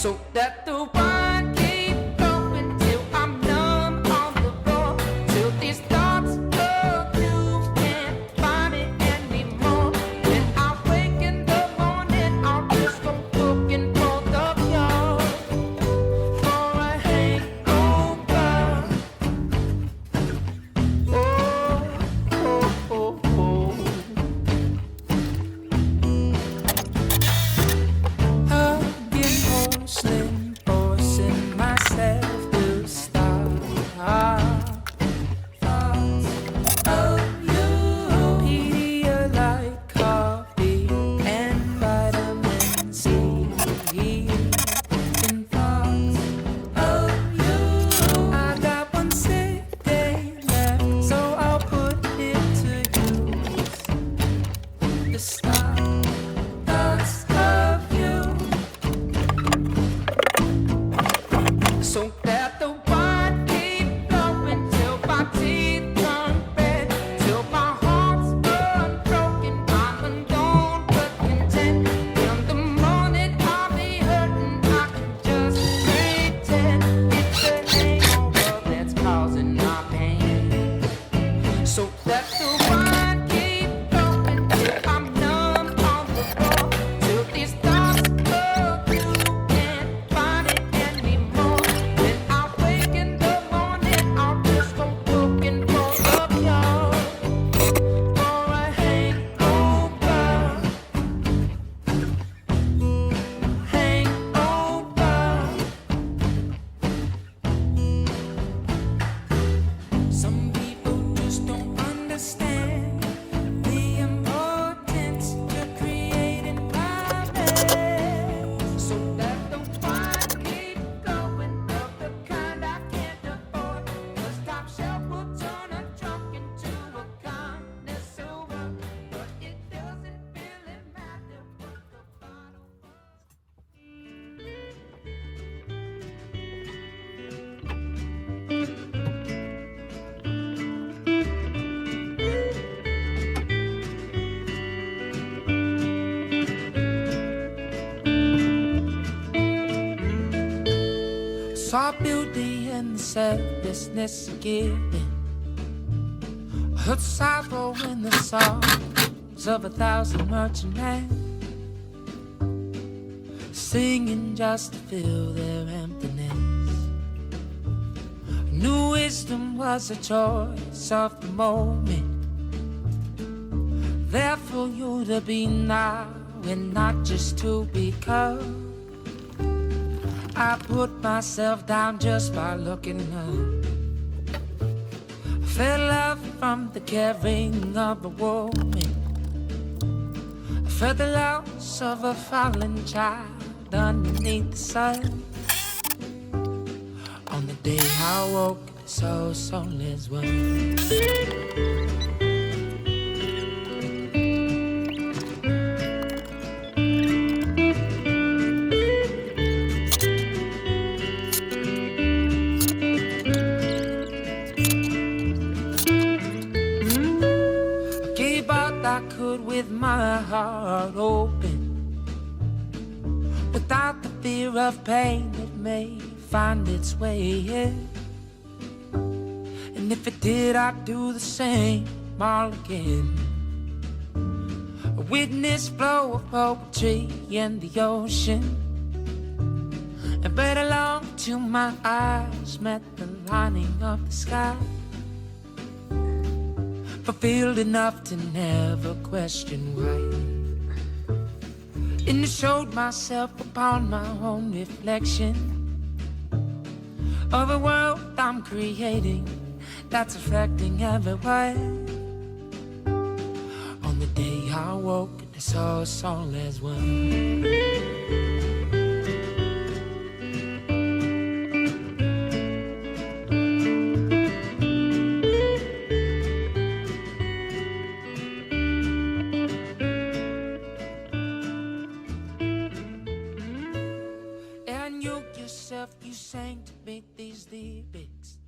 so that the wine keep flowing till I'm numb on the floor, till these thoughts of you can't find me anymore. When I wake in the morning, I'll just go looking for the cure for a hangover. Slim, forcing myself to stop. Thoughts of you, Pedialyte coffee and vitamin C. And thoughts of you, I got one sick day left, so I'll put it to use. The stop. Thoughts of you. So that the wine keep flowing till my teeth turn red, till my heart's unbroken. I'm alone but content. In the morning I'll be hurting. I can just pretend it's a hangover that's causing my pain. So that the wine keep flowing till I'm numb on the floor, till these thoughts of you can't find it anymore. When I wake in the morning, I'll just go looking for the cure for a hangover. Some people just don't understand the importance you're creating private. So that the wine keep going of the kind I can't afford. The top shelf will turn a drunk into a connoisseur, but it doesn't really matter what the bottle was. Saw beauty in the selflessness of giving. Heard sorrow in the songs of 1,000 merchantmen, singing just to fill their emptiness. Knew wisdom was a choice of the moment, there for you to be now and not just to become. I put myself down just by looking up. I felt love from the caring of a woman. I felt the loss of a fallen child underneath the sun. On the day I woke, so soulless one. I could with my heart open, without the fear of pain that may find its way in. And if it did, I'd do the same all again. A witness flow of poetry in the ocean, and right along till my eyes met the lining of the sky, fulfilled enough to never question why. And I showed myself upon my own reflection of a world I'm creating that's affecting everyone. On the day I woke, I saw us all as one. You sang to me these lyrics.